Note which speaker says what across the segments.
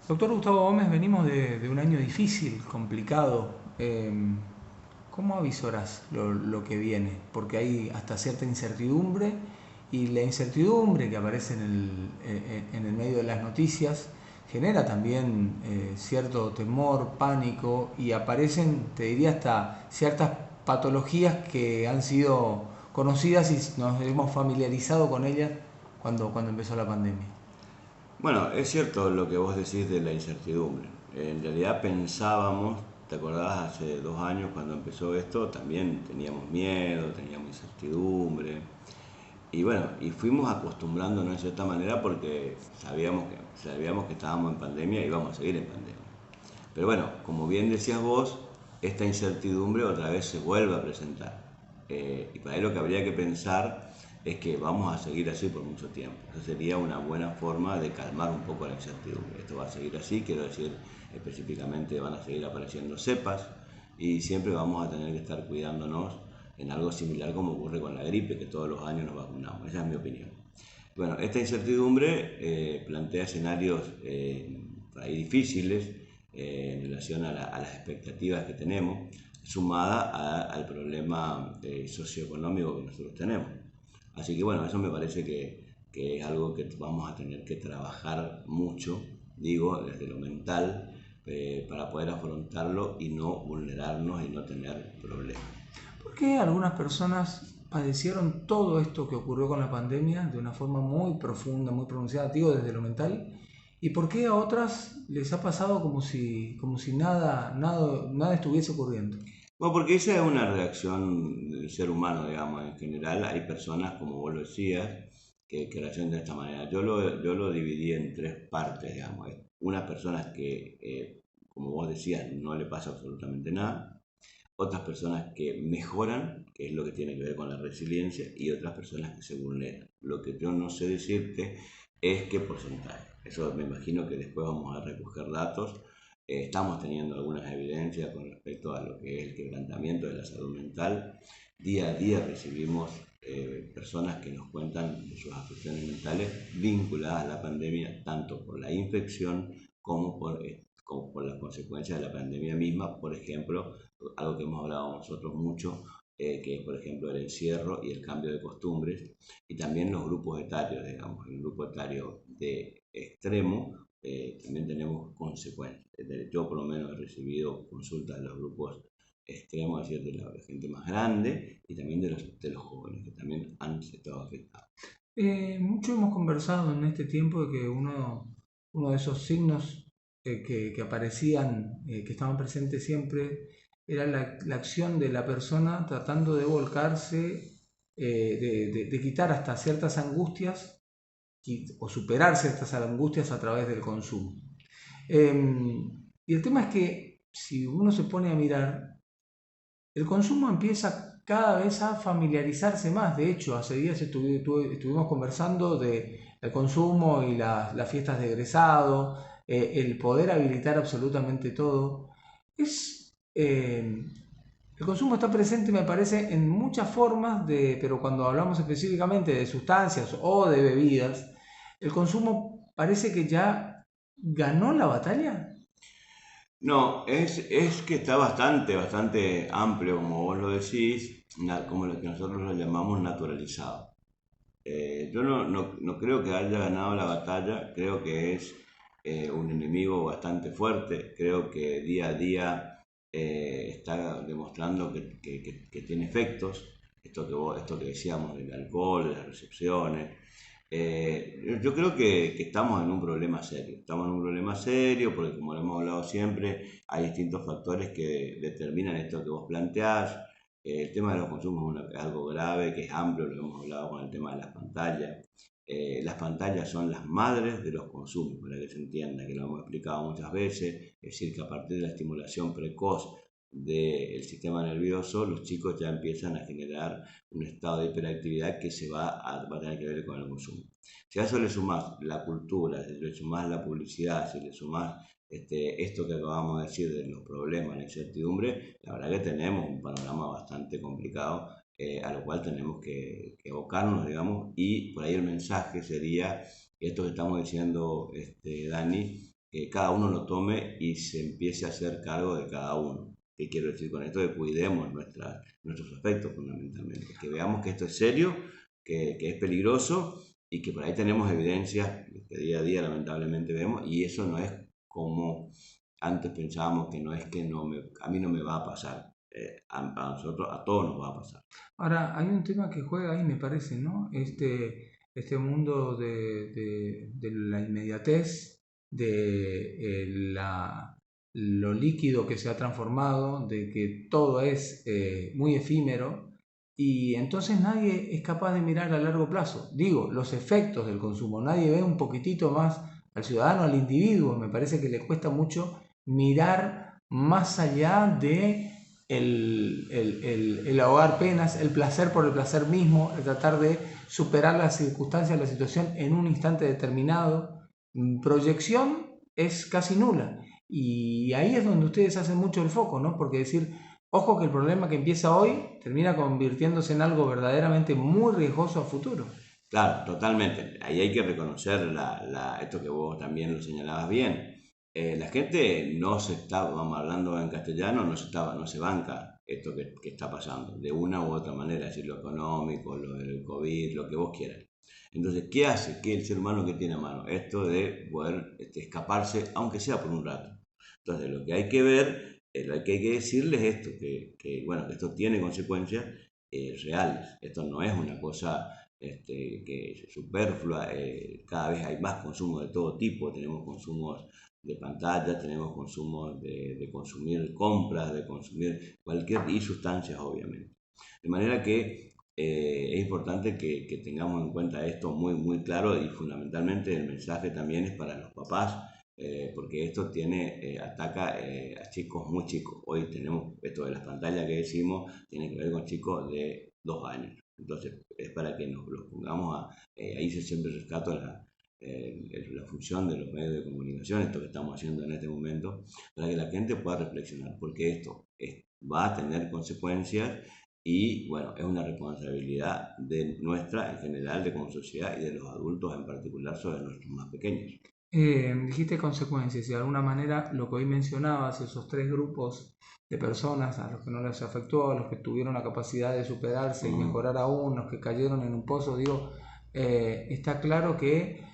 Speaker 1: Doctor Gustavo Gómez, venimos de un año difícil, complicado. ¿Cómo avisorás lo que viene? Porque hay hasta cierta incertidumbre y la incertidumbre que aparece en el medio de las noticias genera también cierto temor, pánico y aparecen, te diría, hasta ciertas patologías que han sido conocidas y nos hemos familiarizado con ellas cuando empezó la pandemia.
Speaker 2: Bueno, es cierto lo que vos decís de la incertidumbre. En realidad pensábamos, ¿te acordás hace 2 años cuando empezó esto? También teníamos miedo, teníamos incertidumbre. Y bueno, y fuimos acostumbrándonos de cierta manera porque sabíamos que estábamos en pandemia y íbamos a seguir en pandemia. Pero bueno, como bien decías vos, esta incertidumbre otra vez se vuelve a presentar. Y para ahí lo que habría que pensar es que vamos a seguir así por mucho tiempo. Eso sería una buena forma de calmar un poco la incertidumbre. Esto va a seguir así, quiero decir, específicamente van a seguir apareciendo cepas y siempre vamos a tener que estar cuidándonos en algo similar como ocurre con la gripe, que todos los años nos vacunamos. Esa es mi opinión. Bueno, esta incertidumbre plantea escenarios por ahí difíciles en relación a las expectativas que tenemos, sumada al problema socioeconómico que nosotros tenemos. Así que bueno, eso me parece que es algo que vamos a tener que trabajar mucho, digo, desde lo mental, para poder afrontarlo y no vulnerarnos y no tener problemas.
Speaker 1: ¿Por qué algunas personas padecieron todo esto que ocurrió con la pandemia de una forma muy profunda, muy pronunciada, digo, desde lo mental? ¿Y por qué a otras les ha pasado como si nada estuviese ocurriendo?
Speaker 2: Bueno, porque esa es una reacción del ser humano, digamos, en general. Hay personas, como vos lo decías, que reaccionan de esta manera. Yo lo dividí en tres partes, digamos. Unas personas que, como vos decías, no le pasa absolutamente nada. Otras personas que mejoran, que es lo que tiene que ver con la resiliencia, y otras personas que se vulneran. Lo que yo no sé decirte es qué porcentaje. Eso me imagino que después vamos a recoger datos. Estamos teniendo algunas evidencias con respecto a lo que es el quebrantamiento de la salud mental. Día a día recibimos personas que nos cuentan de sus afecciones mentales vinculadas a la pandemia, tanto por la infección como por las consecuencias de la pandemia misma. Por ejemplo, algo que hemos hablado nosotros mucho, que es por ejemplo el encierro y el cambio de costumbres, y también los grupos etarios, digamos, el grupo etario de extremo, también tenemos consecuencias. Yo por lo menos he recibido consultas de los grupos extremos, es decir, de la gente más grande y también de los jóvenes, que también han estado afectados.
Speaker 1: Mucho hemos conversado en este tiempo de que uno de esos signos que aparecían, que estaban presentes siempre, era la acción de la persona tratando de volcarse, de quitar hasta ciertas angustias o superar ciertas angustias a través del consumo. Y el tema es que si uno se pone a mirar, el consumo empieza cada vez a familiarizarse más. De hecho, hace días estuvimos conversando de el consumo y las fiestas de egresado, el poder habilitar absolutamente todo. El consumo está presente, me parece, en muchas formas, pero cuando hablamos específicamente de sustancias o de bebidas, el consumo parece que ya ganó la batalla.
Speaker 2: No, es que está bastante amplio, como vos lo decís, como lo que nosotros lo llamamos naturalizado. Yo no creo que haya ganado la batalla, creo que es un enemigo bastante fuerte, creo que día a día está demostrando que tiene efectos, esto que decíamos del alcohol, de las recepciones. Yo creo que estamos en un problema serio, estamos en un problema serio porque como lo hemos hablado siempre, hay distintos factores que determinan esto que vos planteás. El tema de los consumos es algo grave, que es amplio, lo hemos hablado con el tema de las pantallas. Las pantallas son las madres de los consumos, para que se entienda, que lo hemos explicado muchas veces, es decir, que a partir de la estimulación precoz del sistema nervioso, los chicos ya empiezan a generar un estado de hiperactividad que va a tener que ver con el consumo. Si a eso le sumás la cultura, si le sumás la publicidad, si le sumás esto que acabamos de decir de los problemas, la incertidumbre, la verdad que tenemos un panorama bastante complicado, a lo cual tenemos que evocarnos, digamos, y por ahí el mensaje sería esto que estamos diciendo, Dani, que cada uno lo tome y se empiece a hacer cargo de cada uno. ¿Qué quiero decir con esto? Que cuidemos nuestros aspectos fundamentalmente, que veamos que esto es serio, que es peligroso y que por ahí tenemos evidencias que día a día lamentablemente vemos, y eso no es como antes pensábamos, que no es que a mí no me va a pasar. A nosotros, a todos nos va a pasar.
Speaker 1: Ahora, hay un tema que juega ahí, me parece, ¿no? Este mundo de la inmediatez, de lo líquido que se ha transformado, de que todo es muy efímero, y entonces nadie es capaz de mirar a largo plazo. Digo, los efectos del consumo, nadie ve un poquitito más al ciudadano, al individuo, me parece que le cuesta mucho mirar más allá de el ahogar penas, el placer por el placer mismo, el tratar de superar las circunstancias, la situación en un instante determinado. Proyección es casi nula. Y ahí es donde ustedes hacen mucho el foco, ¿no? Porque decir, ojo que el problema que empieza hoy termina convirtiéndose en algo verdaderamente muy riesgoso a futuro.
Speaker 2: Claro, totalmente. Ahí hay que reconocer esto que vos también lo señalabas bien. La gente no se está, vamos hablando en castellano, no se banca esto que está pasando, de una u otra manera, es decir, lo económico, lo del COVID, lo que vos quieras. Entonces, ¿qué hace? ¿Qué el ser humano que tiene a mano? Esto de poder escaparse, aunque sea por un rato. Entonces, lo que hay que ver, lo que hay que decirles es esto, bueno, que esto tiene consecuencias reales. Esto no es una cosa que es superflua. Cada vez hay más consumo de todo tipo. Tenemos consumos de pantalla, tenemos consumos de consumir compras, de consumir cualquier y sustancias, obviamente. De manera que es importante que tengamos en cuenta esto muy, muy claro, y fundamentalmente el mensaje también es para los papás, porque esto ataca a chicos muy chicos. Hoy tenemos esto de las pantallas que decimos, tiene que ver con chicos de 2 años. Entonces es para que nos los pongamos ahí se siempre rescato la función de los medios de comunicación, esto que estamos haciendo en este momento, para que la gente pueda reflexionar, porque va a tener consecuencias. Y bueno, es una responsabilidad de nuestra en general, de como sociedad, y de los adultos en particular sobre nuestros más pequeños.
Speaker 1: Dijiste consecuencias y de alguna manera lo que hoy mencionabas, esos tres grupos de personas, a los que no les afectó, a los que tuvieron la capacidad de superarse y mejorar aún, los que cayeron en un pozo, digo, está claro que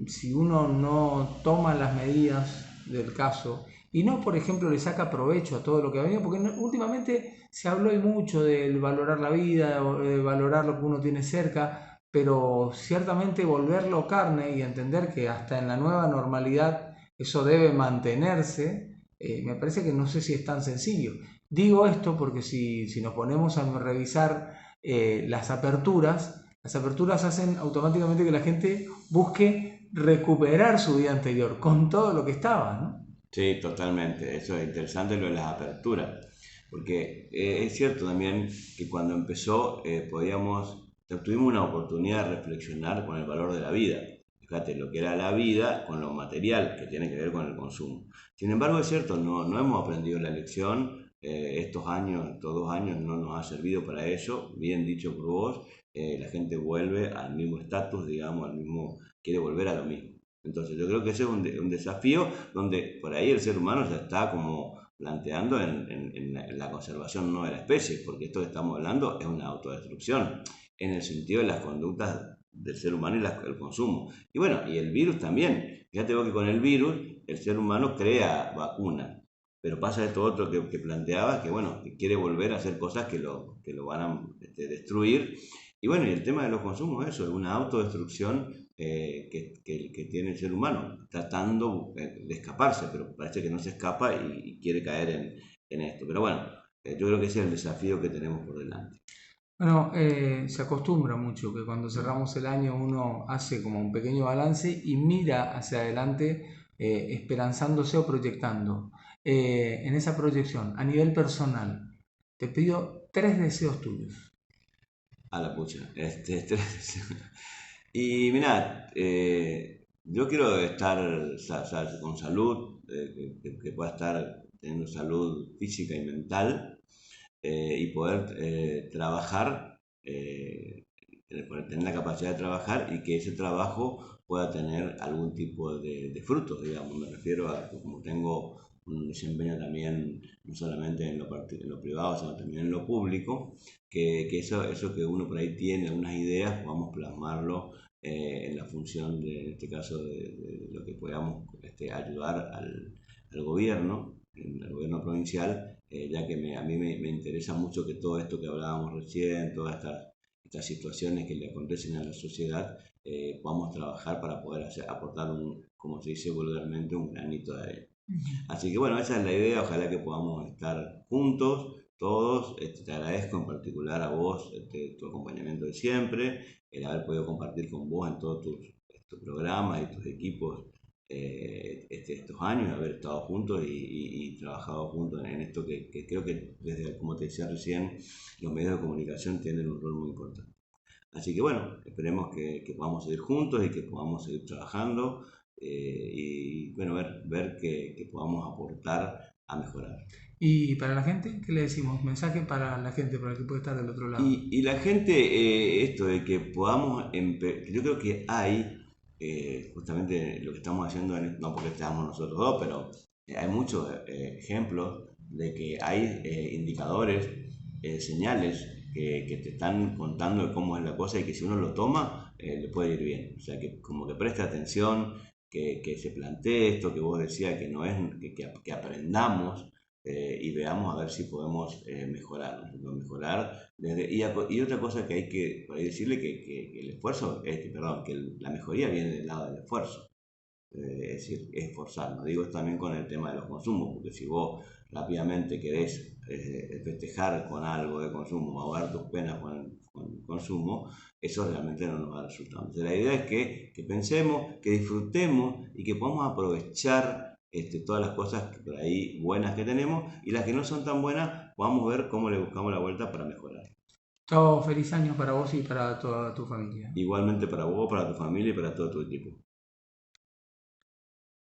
Speaker 1: si uno no toma las medidas del caso y no, por ejemplo, le saca provecho a todo lo que ha venido, porque últimamente se habló y mucho del valorar la vida, de valorar lo que uno tiene cerca, pero ciertamente volverlo carne y entender que hasta en la nueva normalidad eso debe mantenerse, me parece que no sé si es tan sencillo. Digo esto porque si nos ponemos a revisar las aperturas hacen automáticamente que la gente busque recuperar su vida anterior con todo lo que estaba, ¿no?
Speaker 2: Sí, totalmente. Eso es interesante lo de las aperturas, porque es cierto también que cuando empezó tuvimos una oportunidad de reflexionar con el valor de la vida. Fíjate, lo que era la vida con lo material, que tiene que ver con el consumo. Sin embargo, es cierto, no hemos aprendido la lección. Estos 2 años no nos ha servido para eso, bien dicho por vos. La gente vuelve al mismo estatus, digamos, quiere volver a lo mismo. Entonces yo creo que ese es un desafío donde por ahí el ser humano ya está como planteando en la conservación no de la especie, porque esto que estamos hablando es una autodestrucción en el sentido de las conductas del ser humano y el consumo. Y bueno, y el virus también. Fíjate vos que con el virus el ser humano crea vacunas, pero pasa esto otro que planteaba, que bueno, que quiere volver a hacer cosas que lo van a destruir. Y bueno, y el tema de los consumos, eso, es una autodestrucción que tiene el ser humano, tratando de escaparse, pero parece que no se escapa y quiere caer en esto. Pero bueno, yo creo que ese es el desafío que tenemos por delante.
Speaker 1: Bueno, se acostumbra mucho que cuando cerramos el año uno hace como un pequeño balance y mira hacia adelante esperanzándose o proyectando. En esa proyección, a nivel personal, te pido tres deseos tuyos.
Speaker 2: A la pucha. Y mirá, yo quiero estar con salud, que pueda estar teniendo salud física y mental, y poder trabajar tener la capacidad de trabajar y que ese trabajo pueda tener algún tipo de frutos, digamos. Me refiero a que como tengo un desempeño también, no solamente en lo privado, sino también en lo público, que eso que uno por ahí tiene, algunas ideas, podamos plasmarlo en la función, en este caso, de lo que podamos ayudar al gobierno, al gobierno provincial, ya que a mí me interesa mucho que todo esto que hablábamos recién, todas estas situaciones que le acontecen a la sociedad, podamos trabajar para poder aportar como se dice vulgarmente, un granito de arena. Así que bueno, esa es la idea, ojalá que podamos estar juntos, todos. Te agradezco en particular a vos tu acompañamiento de siempre, el haber podido compartir con vos en todos tus programas y tus equipos estos años, haber estado juntos y trabajado juntos en esto que creo que desde, como te decía recién, los medios de comunicación tienen un rol muy importante. Así que bueno, esperemos que podamos seguir juntos y que podamos seguir trabajando y bueno, ver que podamos aportar a mejorar.
Speaker 1: Y para la gente, ¿qué le decimos? Mensaje para la gente, para el que puede estar del otro lado.
Speaker 2: Y la gente, esto de que podamos, yo creo que hay, justamente lo que estamos haciendo, no porque estamos nosotros dos, pero hay muchos ejemplos de que hay indicadores, señales que te están contando de cómo es la cosa y que si uno lo toma, le puede ir bien. O sea, que como que preste atención, que se plantee esto que vos decías, que no es, que aprendamos y veamos a ver si podemos mejorar. Y otra cosa que hay que por ahí decirle que el esfuerzo, perdón, que la mejoría viene del lado del esfuerzo. Es decir, esforzarnos. Digo también con el tema de los consumos, porque si vos rápidamente querés festejar con algo de consumo, ahogar tus penas con consumo, eso realmente no nos va a resultar. Entonces, la idea es que pensemos, que disfrutemos y que podamos aprovechar todas las cosas por ahí buenas que tenemos y las que no son tan buenas, podamos ver cómo le buscamos la vuelta para mejorar.
Speaker 1: Chao, feliz año para vos y para toda tu familia.
Speaker 2: Igualmente para vos, para tu familia y para todo tu equipo.